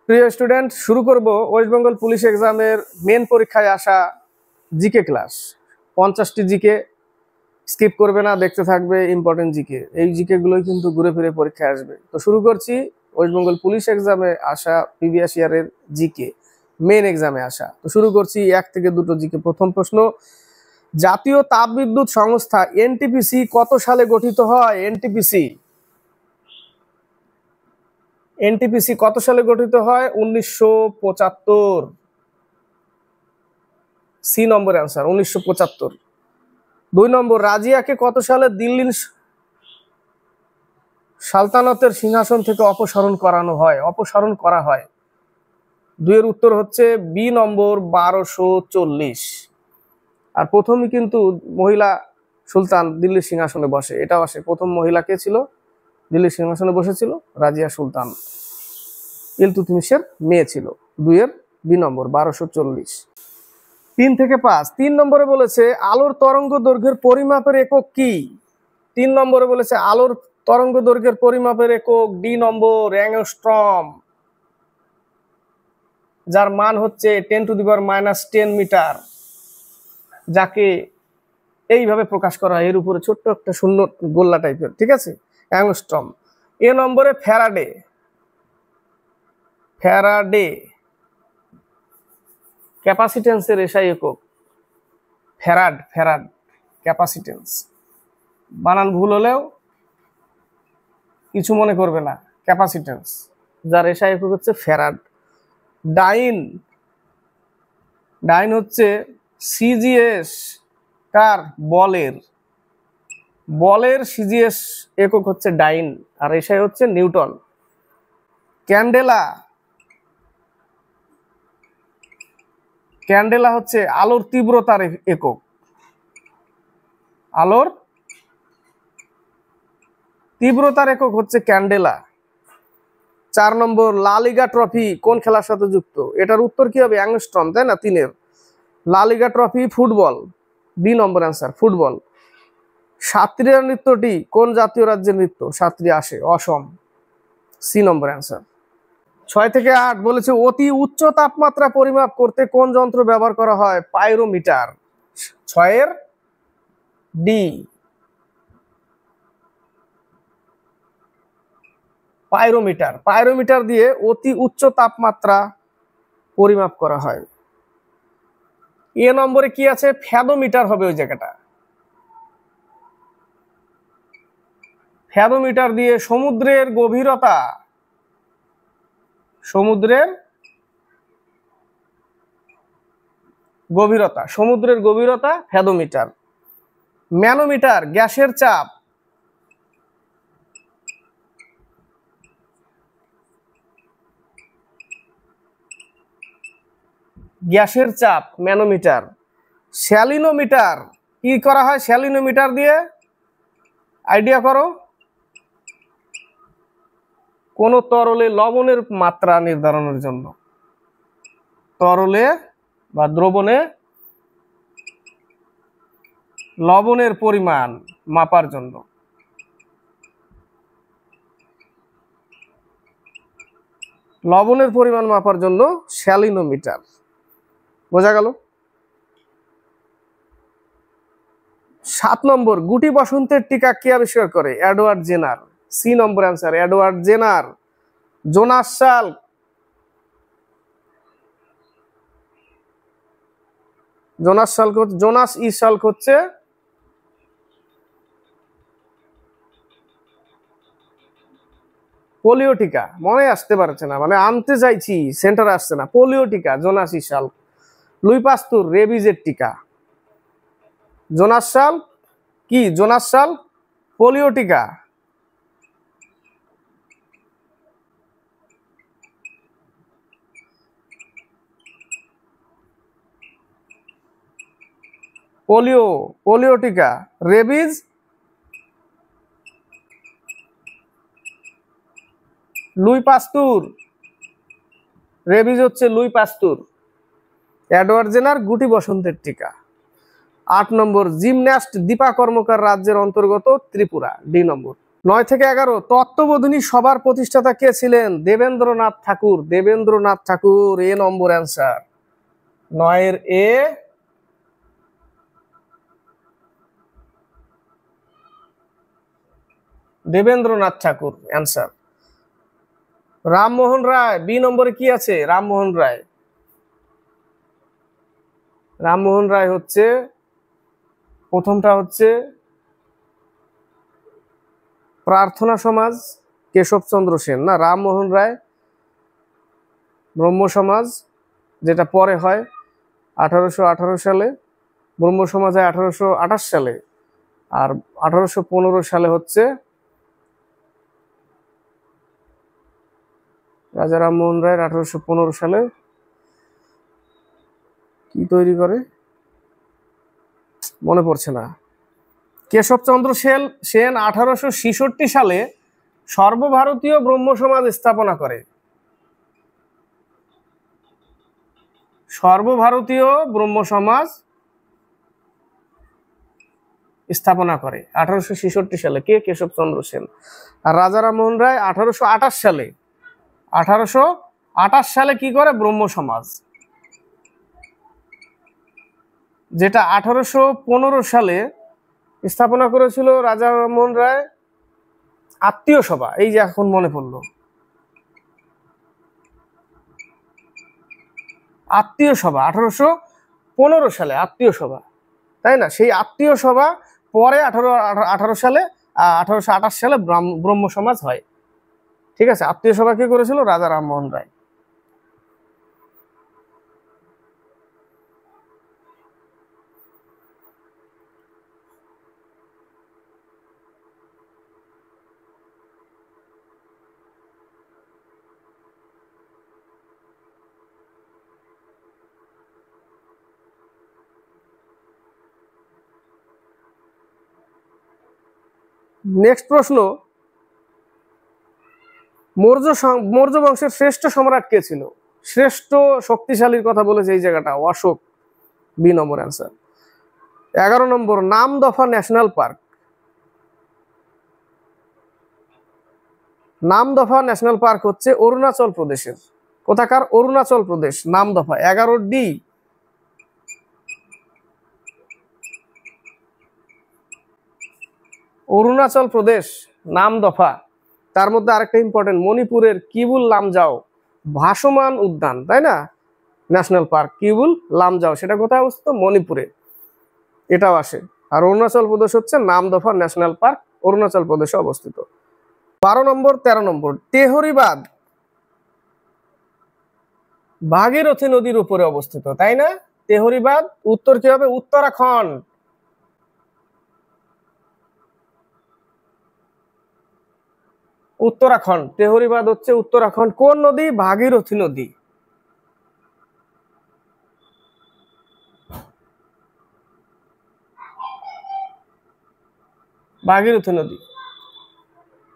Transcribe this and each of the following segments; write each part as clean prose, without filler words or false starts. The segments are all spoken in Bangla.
প্রিয় স্টুডেন্ট, শুরু করব ওয়েস্ট বেঙ্গল পুলিশ এক্সামের মেন পরীক্ষায় আসা জিকে ক্লাস। 50টি জিকে স্কিপ করবে না, দেখতে থাকবে ইম্পর্টেন্ট জিকে। এই জিকে গুলোই কিন্তু ঘুরে ফিরে পরীক্ষায় আসবে। তো শুরু করছি ওয়েস্ট বেঙ্গল পুলিশ এক্সামে আসা প্রিভিয়াস ইয়ারের জিকে, মেন এক্সামে আসা। তো শুরু করছি 1 থেকে 2টো জিকে। প্রথম প্রশ্ন, জাতীয় তাপবিদ্যুৎ সংস্থা এনটিপিসি কত সালে গঠিত হয়? এনটিপিসি কত সালে গঠিত হয়? 1975। সি নম্বর অ্যান্সার 1975। 2 নম্বর, রাজিয়াকে কত সালে দিল্লির সালতানাতের সিংহাসন থেকে অপসারণ করা হয়? 2 এর উত্তর হচ্ছে বি নম্বর 1240। আর প্রথমই কিন্তু মহিলা সুলতান দিল্লির সিংহাসনে বসে, এটাও আসে। প্রথম মহিলা কে ছিল দিল্লির সিংহাসনে বসেছিল? রাজিয়া সুলতান, ইলতুৎমিশের মেয়ে ছিল। 2 এর বি নম্বর 1240। 3 থেকে 5। 3 নম্বরে বলেছে আলোর তরঙ্গ দৈর্ঘ্যের পরিমাপের একক কি? 3 নম্বরে বলেছে আলোর তরঙ্গ দৈর্ঘ্যের পরিমাপের একক ডি নম্বর অ্যাংস্ট্রম, যার মান হচ্ছে 10⁻⁻10 মিটার, যাকে এইভাবে প্রকাশ করা হয়, এর উপরে ছোট্ট একটা শূন্য গোল্লা টাইপের, ঠিক আছে, অ্যাংস্ট্রম। এ নম্বরে ফ্যারাডে ক্যাপাসিটেন্সের এসআই একক ফ্যারাড ক্যাপাসিটেন্স। বানান ভুল হলেও কিছু মনে করবে না, ক্যাপাসিটেন্স, যার এসআই একক হচ্ছে ফ্যারাড। ডাইন হচ্ছে সিজিএস, কার? বলের সিজিএস একক হচ্ছে ডাইন, আর এসআই হচ্ছে নিউটন। ক্যান্ডেলা হচ্ছে আলোর তীব্রতার একক, আলোর তীব্রতার একক হচ্ছে ক্যান্ডেলা। 4 নম্বর, লা লিগা ট্রফি কোন খেলার সাথে যুক্ত? এটার উত্তর কি হবে? অ্যাংস্ট্রম, তাই না? 3 এর লা লিগা trophy football, B number answer football. Sattriya নৃত্যটি কোন জাতীয় রাজ্যের নৃত্য? সাত্রিয়া আসে অসম, সি নম্বর অ্যান্সার। 6 থেকে 8 বলেছে অতি উচ্চ তাপমাত্রা পরিমাপ করতে কোন যন্ত্র ব্যবহার করা হয়? পাইরোমিটার, 6 এর ডি পাইরোমিটার দিয়ে অতি উচ্চ তাপমাত্রা পরিমাপ করা হয়। এ নম্বরে কি আছে? ফ্যাদোমিটার হবে ওই জায়গাটা। ফ্যাদোমিটার দিয়ে সমুদ্রের গভীরতা ফ্যাদোমিটার। ম্যানোমিটার গ্যাসের চাপ ম্যানোমিটার। স্যালিনোমিটার কি করা হয়? স্যালিনোমিটার দিয়ে আইডিয়া করো, কোন তরলে লবণের মাত্রা নির্ধারণের জন্য, তরলে বা দ্রবণে লবণের পরিমাণ মাপার জন্য। স্যালিনোমিটার। বোঝা গেল? 7 নম্বর, গুটি বসন্তের টিকা কে আবিষ্কার করে? এডওয়ার্ড জেনার, সি নম্বর অ্যান্সার এডওয়ার্ড জেনার। জোনাস ই শাল্ক হচ্ছে পোলিও টিকা। মনে আসতে পারছে না, মানে আনতে চাইছি, সেন্টারে আসছে না। পোলিও টিকা জোনাস ই শাল্ক। লুই পাস্তুর রেবিজের টিকা। জোনাস শাল্ক পোলিও টিকা। পোলিও টিকা। রেবিজ লুই পাস্তুর, রেবিজ হচ্ছে লুই পাস্তুর। এডওয়ার্ড জেনার গুটি বসন্তের টিকা। 8 নম্বর, জিমন্যাস্ট দীপা কর্মকার রাজ্যের অন্তর্গত? ত্রিপুরা, ডি নম্বর। 9 থেকে 11 তত্ত্ববোধিনী সভার প্রতিষ্ঠাতা কে ছিলেন? দেবেন্দ্রনাথ ঠাকুর। দেবেন্দ্রনাথ ঠাকুর, এ নম্বর অ্যান্সার। 9 এর এ। দেবেন্দ্রনাথ ঠাকুর অ্যান্সার। রামমোহন রায়, বি নম্বরে কি আছে? রামমোহন রায়। রামমোহন রায় হচ্ছে প্রথমটা হচ্ছে প্রার্থনা সমাজ, কেশবচন্দ্র সেন না, রামমোহন রায় ব্রহ্ম সমাজ, যেটা পরে হয় 1818 সালে, ব্রহ্ম সমাজ হয় 1828 সালে, আর 1815 সালে হচ্ছে রাজা রামমোহন রায় 1815 সালে কি তৈরি করে মনে পড়ছে না। কেশবচন্দ্র সেন 1866 সালে সর্বভারতীয় ব্রহ্ম সমাজ স্থাপনা করে। সর্বভারতীয় ব্রহ্ম সমাজ স্থাপনা করে 1866 সালে। কে? কেশবচন্দ্র সেন। আর রাজা রামমোহন রায় 1828 সালে, 1828 সালে কি করে? ব্রহ্ম সমাজ, যেটা 1815 সালে স্থাপনা করেছিল রাজা রামমোহন রায় আত্মীয় সভা। এই যে এখন মনে পড়লো, আত্মীয় সভা 1815 সালে আত্মীয় সভা, তাই না? সেই আত্মীয় সভা পরে 1828 সালে ব্রহ্ম সমাজ হয়। ঠিক আছে, আত্মীয় সভা কি করেছিল? রাজা রামমোহন রায়। নেক্সট প্রশ্ন, মৌর্য বংশের শ্রেষ্ঠ সম্রাট কে ছিল? শ্রেষ্ঠ শক্তিশালীর কথা বলেছে এই জায়গাটা, অশোক, বি নম্বর অ্যান্সার। 11 নম্বর, Namdapha national park. Namdapha national park হচ্ছে অরুণাচল প্রদেশের। কোথাকার? অরুণাচল প্রদেশ। নামদফা 11D। অরুণাচল প্রদেশ, নামদফা। তার মধ্যে আরেকটা ইম্পর্টেন্ট, মণিপুরের কিবুল লামজাও ভাসমান উদ্যান, তাই না? ন্যাশনাল পার্ক কিবুল লামজাও, সেটা কোথায় অবস্থিত? মণিপুরে, এটাও আসে। আর অরুণাচল প্রদেশ হচ্ছে নামদফা ন্যাশনাল পার্ক, অরুণাচল প্রদেশে অবস্থিত। 12 নম্বর 13 নম্বর, তেহরিবাদ ভাগীরথী নদীর উপরে অবস্থিত, তাই না? তেহরিবাদ উত্তর কি হবে? উত্তরাখণ্ড। উত্তরাখণ্ড, তেহরিবাদ হচ্ছে উত্তরাখণ্ড। কোন নদী? ভাগীরথী নদী। ভাগীরথী নদী,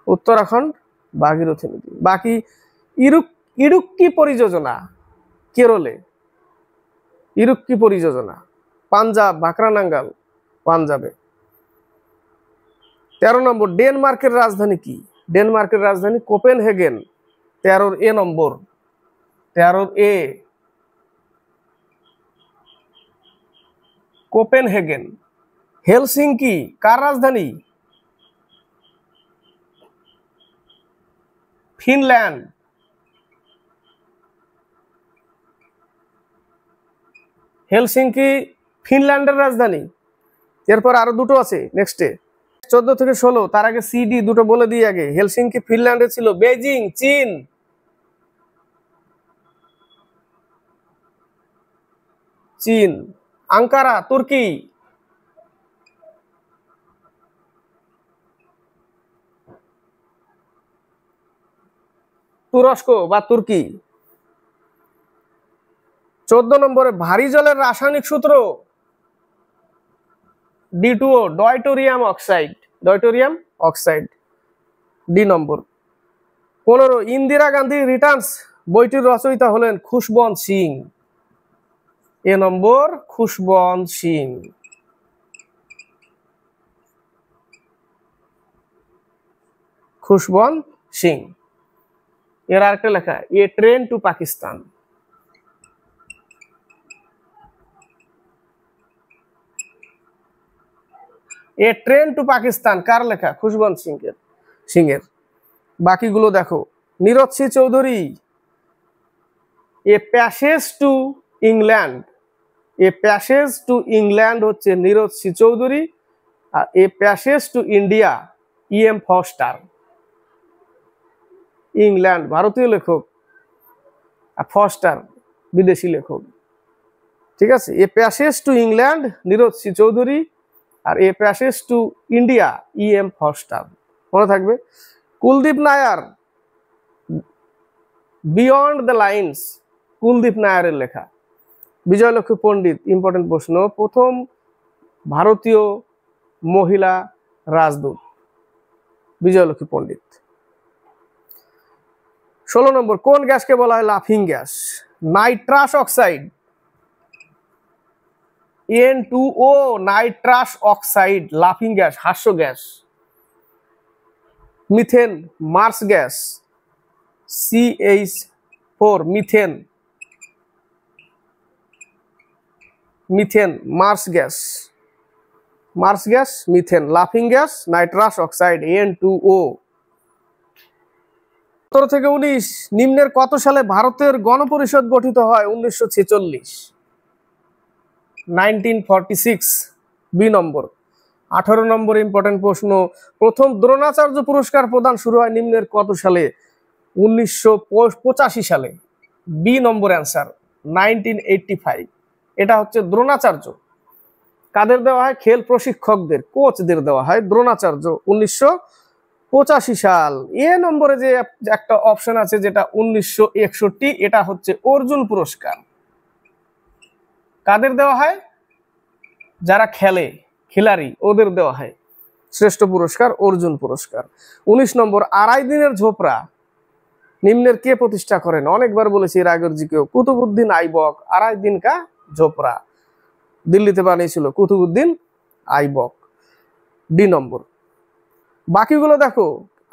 উত্তরাখণ্ড, ভাগীরথী নদী। বাকি ইডুক্কি পরিযোজনা কেরলে, ইডুক্কি পরিযোজনা পাঞ্জাব, ভাকরানাঙ্গাল পাঞ্জাবে। 13 নম্বর, ডেনমার্কের রাজধানী কি? ডেনমার্কের রাজধানী কোপেনহেগেন। 13 এ নম্বর, 13 এ, কোপেনহেগেন। হেলসিঙ্কি কার রাজধানী? ফিনল্যান্ড। হেলসিঙ্কি ফিনল্যান্ডের রাজধানী। এরপর আরো দুটো আছে নেক্সটে, 14 থেকে 16। তার আগে সিডি দুটো বলে দিই আগে। হেলসিঙ্কি ফিনল্যান্ডে ছিল, বেজিং চীন, চীন। আঙ্কারা তুর্কি, তুরস্ক বা তুর্কি। 14 নম্বরে, ভারী জলের রাসায়নিক সূত্র D2O, ডয়টোরিয়াম অক্সাইড, ডয়টোরিয়াম অক্সাইড, ডি নম্বর। 15, ইন্দিরা গান্ধী রিটার্নস বইটির রচয়িতা হলেন খুশবন্ত সিং, এ নম্বর, খুশবন্ত সিং। খুশবন্ত সিং। এর আরেকটা লেখা, a train to Pakistan. A train to Pakistan কার লেখা? খুশবন্ত সিং এর। বাকিগুলো দেখো, Nirad C Chaudhuri, a passage to England. A passage to England হচ্ছে নীরজ সি চৌধুরী, আর a passage to India E.M. Forster. England ভারতীয় লেখক, আর ফস্টার বিদেশি লেখক। ঠিক আছে, a passage to England Nirad C Chaudhuri, আর a passage to India E.M. Forster. মনে থাকবে। Kuldip Nayar, beyond the lines, Kuldeep নায়ারের লেখা। বিজয়লক্ষ্মী পণ্ডিত, ইম্পর্টেন্ট প্রশ্ন, প্রথম ভারতীয় মহিলা রাজদূত বিজয়লক্ষ্মী পণ্ডিত। 16 নম্বর, কোন গ্যাসকে বলা হয় লাফিং gas? Nitrous oxide, N2O, nitrous oxide লাফিং গ্যাস, হাস্য gas. Methane, marsh gas, CH4, methane, methane marsh gas, marsh gas, methane, লাফিং গ্যাস, নাইট্রাস অক্সাইড, N2O। 17 থেকে 19, নিম্নের কত সালে ভারতের গণপরিষদ গঠিত হয়? 1946, 1946, বি নম্বর। 18 নম্বর ইম্পর্টেন্ট প্রশ্ন, প্রথম দ্রোণাচার্য পুরস্কার প্রদান শুরু হয় নিম্নের কত সালে? 1985 সালে, বি নম্বর অ্যান্সার, 1985। এটা হচ্ছে দ্রোণাচার্য। কাদের দেওয়া হয়? খেল প্রশিক্ষকদের, কোচদের দেওয়া হয় দ্রোণাচার্য, 1985 সাল। এ নম্বরে যে একটা অপশন আছে যেটা 1961, এটা হচ্ছে অর্জুন পুরস্কার। কাদের দেওয়া হয়? যারা খেলে, খিলাড়ি, ওদের দেওয়া হয় শ্রেষ্ঠ পুরস্কার, অর্জুন পুরস্কার। 19 নম্বর, আড়াই দিনের ঝোপড়া নিম্নের কে প্রতিষ্ঠা করেন? অনেকবার বলেছি এর আগের জিকেও, কুতুবউদ্দিন আইবক। আড়াই দিন কা ঝোপড়া দিল্লিতে বানিয়েছিল কুতুবউদ্দিন আইবক, ডি নম্বর। বাকিগুলো দেখো,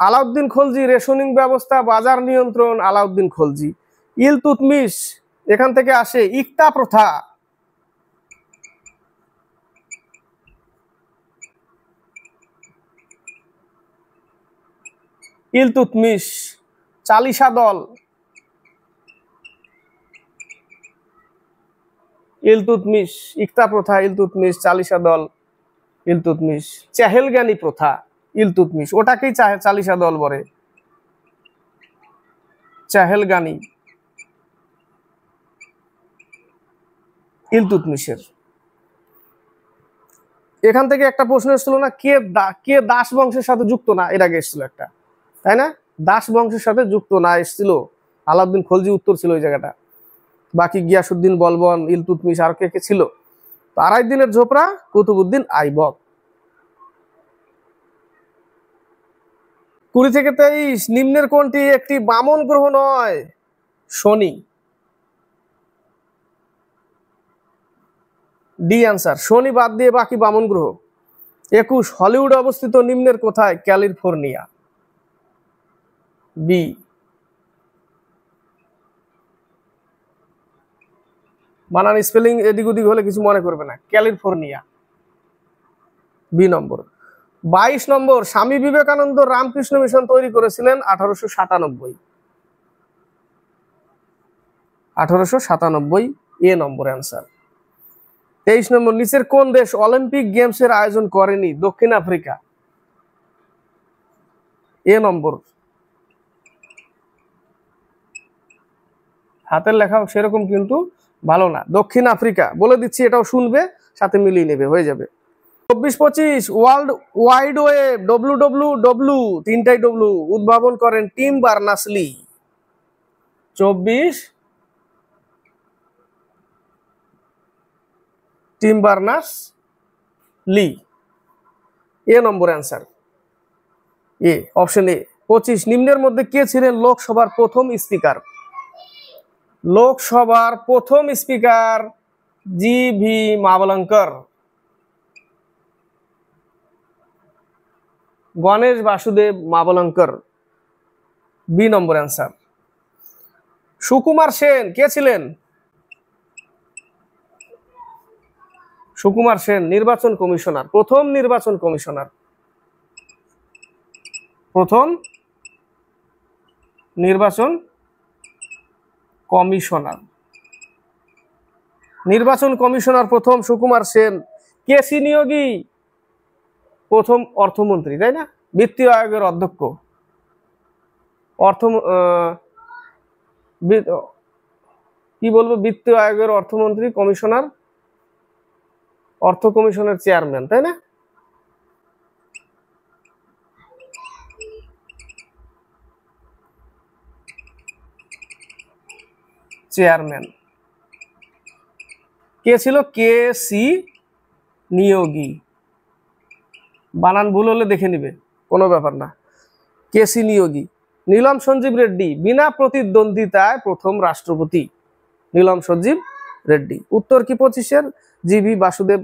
আলাউদ্দিন খলজি, রেশনিং ব্যবস্থা, বাজার নিয়ন্ত্রণ, আলাউদ্দিন খলজি। ইলতুৎমিশ, এখান থেকে আসে ইকতা প্রথা। ইলতুৎমিশ, চালিসা দল, ইলতুৎমিশ, ইকতা প্রথা, ইলতুৎমিশ, চালিসা দল, ইলতুৎমিশ। চেহেলগানি প্রথা, ইলতুৎমিশ, ওটাকেই চালিসা দল বলে, চেহেলগানি, ইলতুৎমিশের। এখান থেকে একটা প্রশ্ন এসেছিল না, কে দাস বংশের সাথে যুক্ত না? এর আগে এসেছিল একটা, তাই না? দাস বংশের সাথে যুক্ত না এসেছিল আলাউদ্দিন খলজি, উত্তর ছিল ওই জায়গাটা। বাকি গিয়াসুদ্দিন বলবন, ইলতুৎমিশ, আর কে কে ছিল? তো আড়াই দিনের ঝোপড়া, কুতুবউদ্দিন আইবক। 20 থেকে 23, নিম্নের কোনটি একটি বামন গ্রহ নয়? শনি, ডি অ্যান্সার, শনি বাদ দিয়ে বাকি বামন গ্রহ। 21, হলিউড অবস্থিত নিম্নের কোথায়? California, B. বানান স্পেলিং এদিক ওদিক হলে কিছু মনে করবে না, ক্যালিফোর্নিয়া, বি নম্বর। 22 নম্বর, স্বামী বিবেকানন্দ রামকৃষ্ণ মিশন তৈরি করেছিলেন 1897, 1897, এ নম্বর অ্যান্সার। 23 নম্বর, নিচের কোন দেশ অলিম্পিক গেমসের আয়োজন করেনি? দক্ষিণ আফ্রিকা, এ নম্বর। হাতের লেখাও সেরকম কিন্তু ভালো না, দক্ষিণ আফ্রিকা। বলে দিচ্ছি, এটাও শুনবে, সাথে মিলিয়ে নেবে, হয়ে যাবে। 24-25, ওয়ার্ল্ড ওয়াইড ওয়েব, WWW, তিনটাই ডব্লু, উদ্ভাবন করেন team Berners-Lee. 24, team Berners-Lee, A number answer, A, option A. 25, নিম্নের মধ্যে কে ছিলেন লোকসভার প্রথম স্পিকার? লোকসভার প্রথম speaker GV Mavalankar. Ganesh Vasudev Mavalankar, B number answer. Sukumar Sen কে ছিলেন? সুকুমার সেন নির্বাচন কমিশনার, প্রথম নির্বাচন কমিশনার, প্রথম নির্বাচন কমিশনার, নির্বাচন কমিশনার প্রথম সুকুমার সেন। কেসি নিয়োগী প্রথম অর্থমন্ত্রী, তাই না? বিত্তীয় আয়োগের অধ্যক্ষ, অর্থ কি বলবো, বিত্তীয় আয়োগের অর্থমন্ত্রী, কমিশনার, অর্থ কমিশনের চেয়ারম্যান, তাই না? চেয়ারম্যান কে ছিল? K C Niyogi. বানান ভুল হলে দেখে নিবে, কোনো ব্যাপার না। K C Niyogi. নীলম সঞ্জীব রেড্ডি বিনা প্রতিদ্বন্দ্বিতায় প্রথম রাষ্ট্রপতি, নীলম সঞ্জীব রেড্ডি। উত্তর কি 25-এর? জিভি বাসুদেব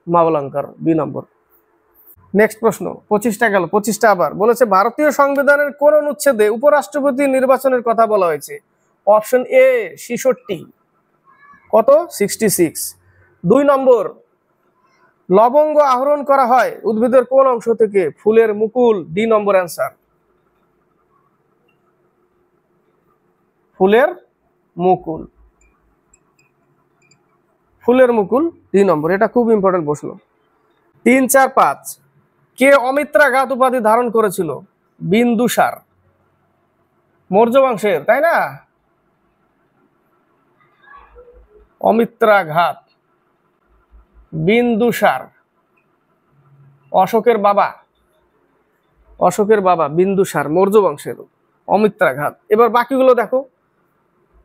মাবলঙ্কর, বি নম্বর। নেক্সট প্রশ্ন, 25টা গেল, 25টা আবার বলেছে ভারতীয় সংবিধানের কোন অনুচ্ছেদে উপরাষ্ট্রপতি নির্বাচনের কথা বলা হয়েছে? অপশন এ 66, কত? 66। 2 নম্বর, লবঙ্গ আহরণ করা হয় উদ্ভিদের কোন অংশ থেকে? ফুলের মুকুল, ডি নম্বর অ্যান্সার। ফুলের মুকুল, ফুলের মুকুল, ডি নম্বর। এটা খুব ইম্পর্টেন্ট প্রশ্ন। 3, 4, 5 কে অমিত্রাঘাত উপাধি ধারণ করেছিল? বিন্দুসার, মৌর্য বংশের, তাই না? অমিত্রাঘাত, বিন্দুসার, অশোকের বাবা, অশোকের বাবা বিন্দুসার, মৌর্য বংশের, অমিত্রাঘাত। এবার বাকিগুলো দেখো।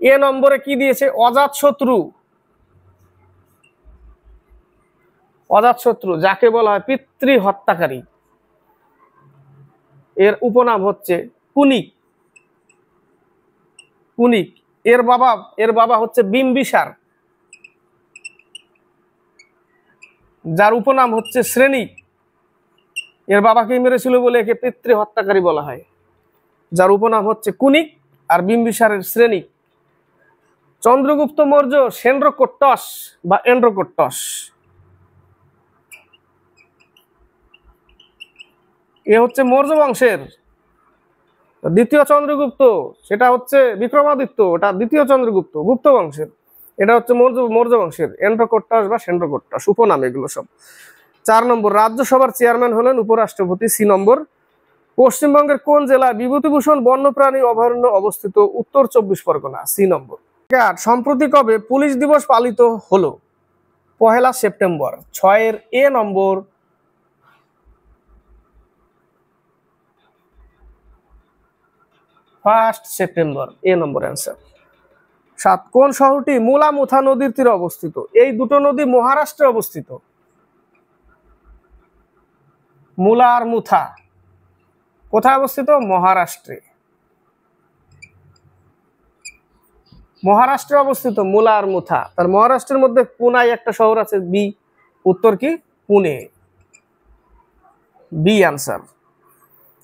এ নম্বরে কি দিয়েছে? অজাতশত্রু, অজাতশত্রু যাকে বলা হয় পিতৃ হত্যাকারী, এর উপনাম হচ্ছে কুনিক, কুনিক। এর বাবা হচ্ছে বিম্বিসার, যার উপনাম হচ্ছে শ্রেণিক। এর বাবাকে মেরেছিল বলে একে পিতৃ হত্যাকারী বলা হয়, যার উপনাম হচ্ছে কুনিক আর বিম্বিসারের শ্রেণিক। চন্দ্রগুপ্ত মৌর্য সেন্দ্রকোট্টস বা এন্ড্রোকোট্টস, এ হচ্ছে মৌর্য বংশের। দ্বিতীয় চন্দ্রগুপ্ত সেটা হচ্ছে বিক্রমাদিত্য, ওটা দ্বিতীয় চন্দ্রগুপ্ত, গুপ্ত বংশের। এটা হচ্ছে মৌর্য বংশের, এন্ড্রোকোট্টস বা সেন্দ্রকোট্টস, উপনাম এগুলো সব। 4 নম্বর, রাজ্যসভার চেয়ারম্যান হলেন উপরাষ্ট্রপতি, সি নম্বর। পশ্চিমবঙ্গের কোন জেলায় বিভূতিভূষণ বন্যপ্রাণী অভয়ারণ্য অবস্থিত? উত্তর 24 পরগনা, সি নম্বর। সম্প্রতি কবে পুলিশ দিবস পালিত হলো? 1 সেপ্টেম্বর। 6-এর এ নম্বর। 1 সেপ্টেম্বর, এ নম্বর অ্যান্সার। 7, কোন শহরটি মুলা মুথা নদীর তীরে অবস্থিত? এই দুটো নদী মহারাষ্ট্রে অবস্থিত। মুলা আর মুথা কোথায় অবস্থিত? মহারাষ্ট্রে, মহারাষ্ট্রে অবস্থিত মুলা আর মুথা। তার মহারাষ্ট্রের মধ্যে পুনায় একটা শহর আছে, বি। উত্তর কি? Pune, B answer.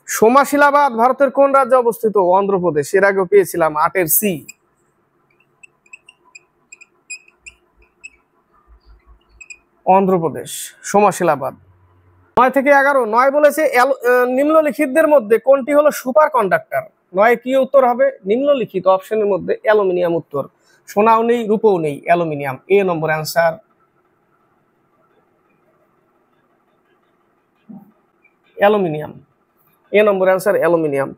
সোমাশিলাবাদ ভারতের কোন রাজ্যে অবস্থিত? অন্ধ্রপ্রদেশ। এর আগেও পেয়েছিলাম, 8-এর সি। অন্ধ্রপ্রদেশ, সোমাশিলাবাদ। 9 থেকে 11, 9 বলেছে নিম্নলিখিতদের মধ্যে কোনটি হলো সুপার কন্ডাক্টর? 9 কি উত্তর হবে? নিম্নলিখিত অপশনের মধ্যে অ্যালুমিনিয়াম উত্তর। সোনাও নেই, রূপও নেই, অ্যালুমিনিয়াম, এ নম্বর অ্যান্সার। অ্যালুমিনিয়াম, এ নম্বর অ্যান্সার, অ্যালুমিনিয়াম।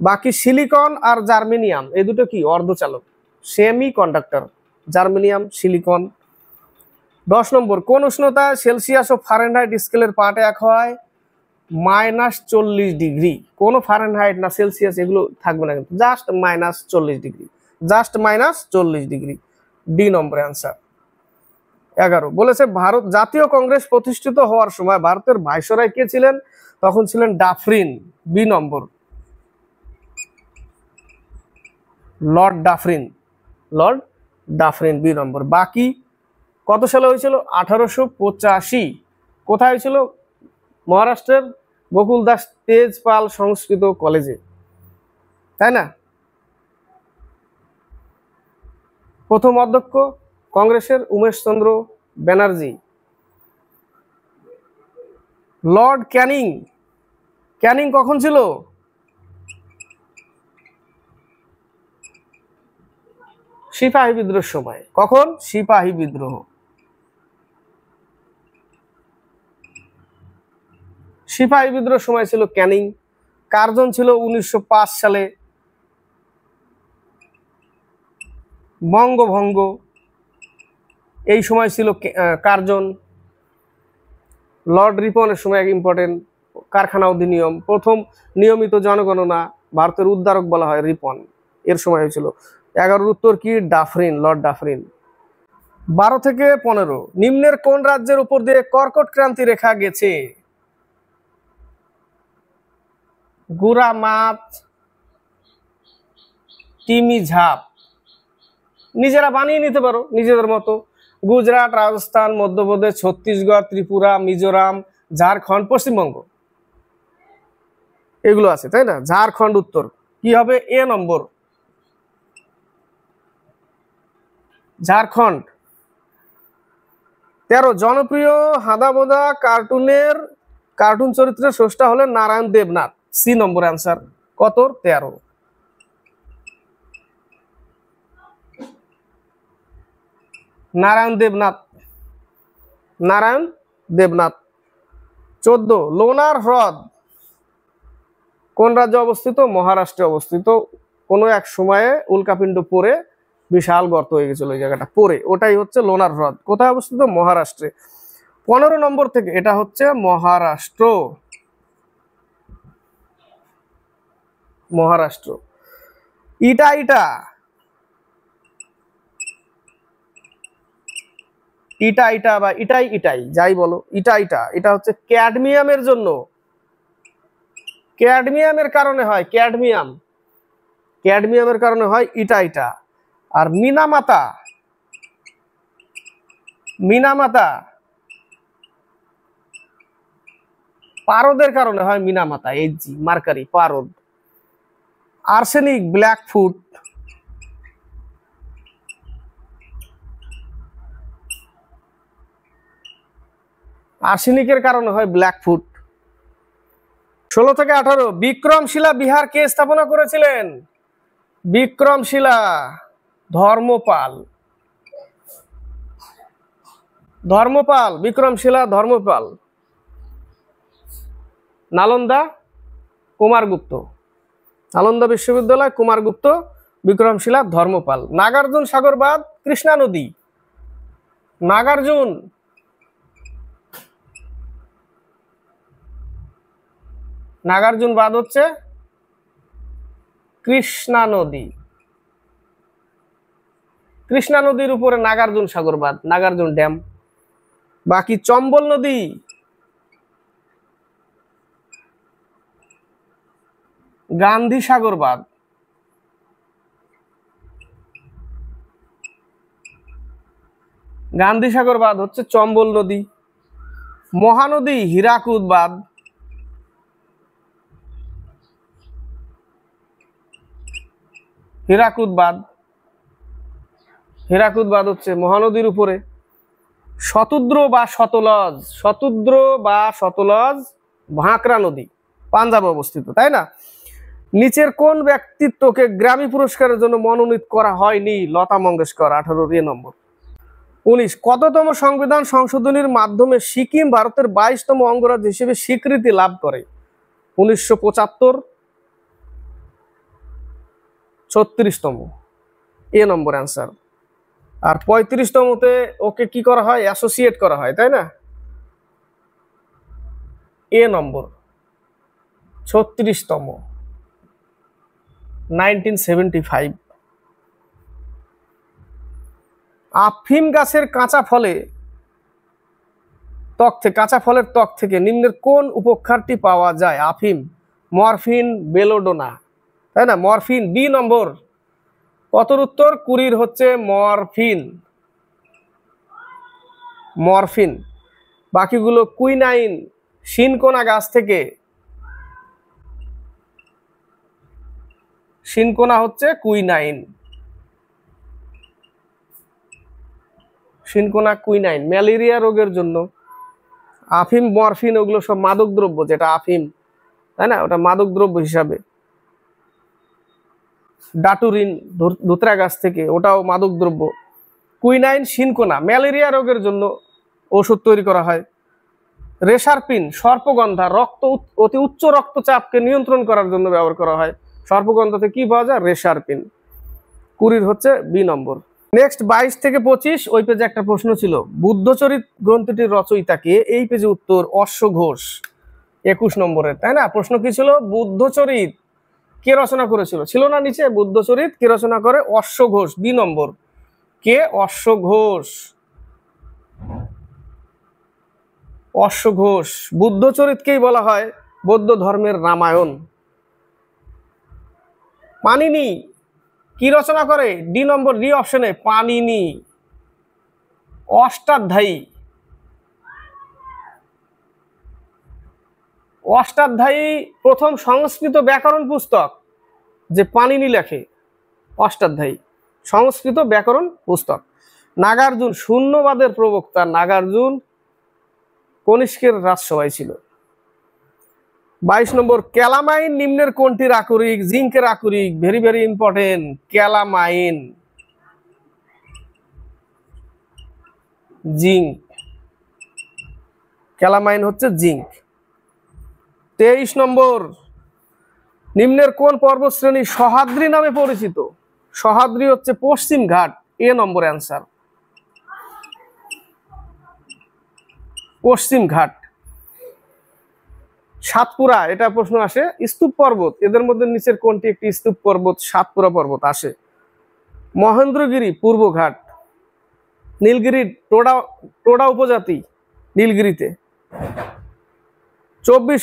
বাকি সিলিকন আর জার্মেনিয়াম, এই দুটো কি? অর্ধচালক, সেমি কন্ডাক্টর, জার্মেনিয়াম, সিলিকন। 10 নম্বর, কোন উষ্ণতায় সেলসিয়াস ও ফারেনহাইট স্কেলের পার্ট 1 হয়? -40 ডিগ্রি। কোনো ফারেনহাইট না সেলসিয়াস এগুলো থাকবে না, কিন্তু just -40 degree, just -40 degree, D number answer. 11 বলেছে ভারত জাতীয় কংগ্রেস প্রতিষ্ঠিত হওয়ার সময় ভারতের ভাইসরয় কে ছিলেন? তখন ছিলেন Dufferin, B number. Lord Dufferin, lord Dufferin, B number. বাকি কত সালে হয়েছিল? 1885। কোথায় হয়েছিল? মহারাষ্ট্রের বকুল দাস তেজপাল সংস্কৃত কলেজে, তাই না? প্রথম অধ্যক্ষ কংগ্রেসের উমেশচন্দ্র ব্যানার্জি। লর্ড ক্যানিং, ক্যানিং কখন ছিল? সিপাহী বিদ্রোহের সময়। কখন? সিপাহী বিদ্রোহ। সিপাহী বিদ্রোহের সময় ছিল ক্যানিং। কার্জন ছিল 1905 সালে। বঙ্গভঙ্গ এই সময় ছিল কার্জন। লর্ড রিপনের সময় এক ইম্পর্টেন্ট কারখানা অধিনিয়ম, প্রথম নিয়মিত জনগণনা ভারতের উদ্ধারক বলা হয় রিপন, এর সময় হয়েছিল। 11 উত্তর কি? Dufferin, lord Dufferin. 12 থেকে 15 নিম্নের কোন রাজ্যের উপর দিয়ে কর্কট ক্রান্তি রেখা গেছে? গুরামাত, তিমি ঝাপ, নিজেরা বানিয়ে নিতে পারো নিজেদের মতো। গুজরাট, রাজস্থান, মধ্যপ্রদেশ, ছত্তিশগড়, ত্রিপুরা, মিজোরাম, ঝাড়খণ্ড, পশ্চিমবঙ্গ, এগুলো আছে, তাই না? ঝাড়খণ্ড উত্তর কি হবে? এ নম্বর, ঝাড়খণ্ড। 13 জনপ্রিয় হাদাবোদা কার্টুন চরিত্রের স্রষ্টা হলেন নারায়ণ দেবনাথ। সি নম্বর অ্যান্সার। কত? 13। নারায়ণ দেবনাথ, নারায়ণ দেবনাথ। 14 লোনার হ্রদ কোন রাজ্যে অবস্থিত? মহারাষ্ট্রে অবস্থিত। কোনো এক সময়ে উল্কাপিণ্ড পড়ে বিশাল গর্ত হয়ে গেছিল ওই জায়গাটা পড়ে, ওটাই হচ্ছে লোনার হ্রদ। কোথায় অবস্থিত? মহারাষ্ট্রে। 15 নম্বর থেকে, এটা হচ্ছে মহারাষ্ট্র, মহারাষ্ট্র। ইটা ইটা, ইটা ইটা বা ইটাই ইটাই যাই বলো, ইটা ইটা, এটা হচ্ছে ক্যাডমিয়ামের জন্য, ক্যাডমিয়ামের কারণে হয়, ক্যাডমিয়াম, ক্যাডমিয়ামের কারণে হয় ইটা ইটা। আর মিনামাতা, মিনামাতা পারদের কারণে হয় মিনামাতা, এইচজি মার্কারি, পারদ। আর্সেনিক, ব্ল্যাকফুট, আর্সেনিকের কারণে হয় ব্ল্যাকফুট। 16 থেকে 18 বিক্রমশিলা বিহার কে স্থাপনা করেছিলেন? বিক্রমশিলা ধর্মপাল, ধর্মপাল, বিক্রমশিলা ধর্মপাল। নালন্দা কুমারগুপ্ত, নালন্দা বিশ্ববিদ্যালয় কুমারগুপ্ত, বিক্রমশিলা ধর্মপাল। নাগার্জুন সাগর বাঁধ কৃষ্ণা নদী, নাগার্জুন, নাগার্জুন বাঁধ হচ্ছে কৃষ্ণা নদী, কৃষ্ণা নদীর উপরে নাগার্জুন সাগর বাঁধ, নাগার্জুন ড্যাম। বাকি চম্বল নদী, গান্ধী সাগর বাঁধ, গান্ধী সাগর বাঁধ হচ্ছে চম্বল নদী। মহানদী হীরাকুদ বাঁধ, হীরাকুদ বাঁধ, হীরাকুদ বাঁধ হচ্ছে মহানদীর উপরে। শতদ্র বা সতলজ, শতদ্র বা সতলজ ভাঁকড়া নদী, পাঞ্জাবে অবস্থিত, তাই না? নিচের কোন ব্যক্তিত্বকে গ্র্যামি পুরস্কারের জন্য মনোনীত করা হয়নি? লতা মঙ্গেশকর, 18 নম্বর। 19 কততম সংবিধান সংশোধনীর মাধ্যমে সিকিম ভারতের 22তম অঙ্গরাজ্য হিসেবে স্বীকৃতি লাভ করে? 1975, 36তম, এ নম্বর অ্যান্সার। আর 35তমতে ওকে কি করা হয়? অ্যাসোসিয়েট করা হয়, তাই না? এ নম্বর। 36তম 1975। আফিম গাছের কাঁচা ফলের ত্বক থেকে নিম্নের কোন উপক্ষারটি পাওয়া যায়? আফিম, মরফিন, বেলোডোনা, তাই না? মরফিন, বি নম্বর। কত উত্তর? 20 হচ্ছে মরফিন, মরফিন। বাকিগুলো কুইনাইন, সিনকোনা গাছ থেকে, সিনকোনা হচ্ছে কুইনাইন। সিনকোনা কুইনাইন ম্যালেরিয়া রোগের জন্য। আফিম মরফিন ওগুলো সব মাদক দ্রব্য, যেটা আফিম তাই না, ওটা মাদক দ্রব্য হিসাবে। ডাটুরিন ধুতরা গাছ থেকে, ওটাও মাদক দ্রব্য। কুইনাইন সিনকোনা ম্যালেরিয়া রোগের জন্য ওষুধ তৈরি করা হয়। রেসারপিন সর্পগন্ধা অতি উচ্চ রক্তচাপকে নিয়ন্ত্রণ করার জন্য ব্যবহার করা হয়। সর্পগন্ধাতে কি পাওয়া যায়? রেসারপিন। 20 হচ্ছে বি নম্বর। নেক্সট 22 থেকে 25 ওই পেজে একটা প্রশ্ন ছিল, বুদ্ধচরিত গ্রন্থটির রচয়িতা কে? এই পেজে উত্তর অশ্ব ঘোষ, 21 নম্বরের, তাই না? প্রশ্ন কি ছিল? বুদ্ধচরিত কে রচনা করেছিল, ছিল না নিচে? বুদ্ধচরিত কে রচনা করে? অশ্ব ঘোষ, বি নম্বর। কে? অশ্ব ঘোষ। অশ্ব ঘোষ। বুদ্ধচরিতকেই বলা হয় বৌদ্ধ ধর্মের রামায়ণ। পানিনি কি রচনা করে? ডি নম্বর, ডি অপশনে, পানিনি। অষ্টাধ্যায়ী। অষ্টাধ্যায়ী প্রথম সংস্কৃত ব্যাকরণ পুস্তক যে পানিনি লেখে, অষ্টাধ্যায়ী সংস্কৃত ব্যাকরণ পুস্তক। নাগার্জুন শূন্যবাদের প্রবক্তা। নাগার্জুন কনিষ্কের রাজসভায় ছিল। 22 নম্বর, ক্যালামাইন নিম্নের কোনটির আকরিক? জিঙ্কের আকরিক, very very important. Calamine, zinc. Calamine হচ্ছে জিঙ্ক। 23 নম্বর, নিম্নের কোন পর্বতশ্রেণী সহ্যাদ্রি নামে পরিচিত? সহ্যাদ্রি হচ্ছে পশ্চিম ঘাট, এ নম্বর অ্যান্সার, পশ্চিম ঘাট। সাতপুরা, এটা প্রশ্ন আসে। স্তূপ পর্বত, এদের মধ্যে নিচের কোনটি একটি স্তূপ পর্বত? সাতপুরা পর্বত আসে। মহেন্দ্রগিরি পূর্ব ঘাট। নীলগিরি টোডা উপজাতি নীলগিরিতে। 24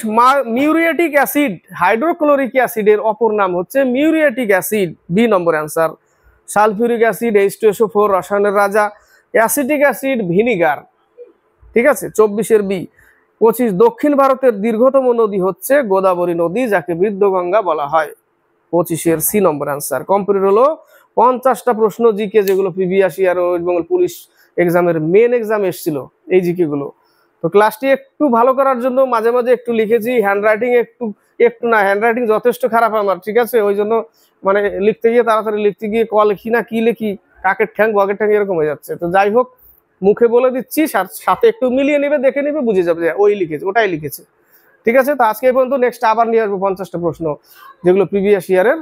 মিউরিয়েটিক অ্যাসিড হাইড্রোক্লোরিক অ্যাসিডের অপর নাম হচ্ছে muriatic acid, B number answer. Sulphuric acid H2SO4 রসায়নের রাজা। অ্যাসিটিক অ্যাসিড ভিনিগার, ঠিক আছে, 24 বি। 25 দক্ষিণ ভারতের দীর্ঘতম নদী হচ্ছে গোদাবরী নদী, যাকে বৃদ্ধগঙ্গা বলা হয়। 25 সি নম্বর অ্যান্সার। কমপ্লিট হলো 50টা প্রশ্ন জিকে, যেগুলো previous year West Bengal police এক্সামের মেন এক্সাম এসেছিল, এই জিকে গুলো। তো ক্লাসটি একটু ভালো করার জন্য মাঝে মাঝে একটু লিখেছি। হ্যান্ডরাইটিং একটু না, হ্যান্ডরাইটিং যথেষ্ট খারাপ আমার, ঠিক আছে? ওই জন্য মানে লিখতে গিয়ে তাড়াতাড়ি লিখতে গিয়ে লিখি না কি লিখি, কাকের ঠ্যাং বগের ঠ্যাং এরকম হয়ে যাচ্ছে। তো যাই হোক, মুখে বলে দিচ্ছি, সাথে একটু মিলিয়ে নেবে, দেখে নেবে, বুঝে যাবে যে ওই লিখেছে, ওটাই লিখেছে, ঠিক আছে? তো আজকে পর্যন্ত, নেক্সট আবার নিয়ে আসবো 50টা প্রশ্ন, যেগুলো প্রিভিয়াস ইয়ারের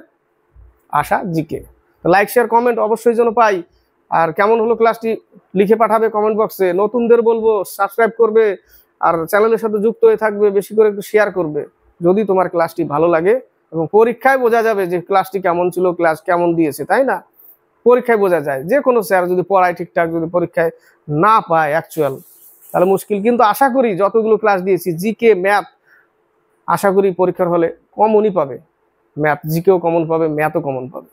আসা জিকে। লাইক শেয়ার কমেন্ট অবশ্যই যেন পাই। আর কেমন হলো ক্লাসটি লিখে পাঠাবে কমেন্ট বক্সে। নতুনদের বলবো সাবস্ক্রাইব করবে, আর চ্যানেলের সাথে যুক্ত হয়ে থাকবে, বেশি করে একটু শেয়ার করবে যদি তোমার ক্লাসটি ভালো লাগে। এবং পরীক্ষায় বোঝা যাবে যে ক্লাসটি কেমন ছিল, ক্লাস কেমন দিয়েছে, তাই না? পরীক্ষায় বোঝা যায়। যে কোনো স্যার যদি পড়ায় ঠিকঠাক, যদি পরীক্ষায় না পায় অ্যাকচুয়াল, তাহলে মুশকিল। কিন্তু আশা করি যতগুলো ক্লাস দিয়েছি, জিকে ম্যাথ, আশা করি পরীক্ষার হলে কমনই পাবে। ম্যাথ জিকেও কমন পাবে, ম্যাথও কমন পাবে।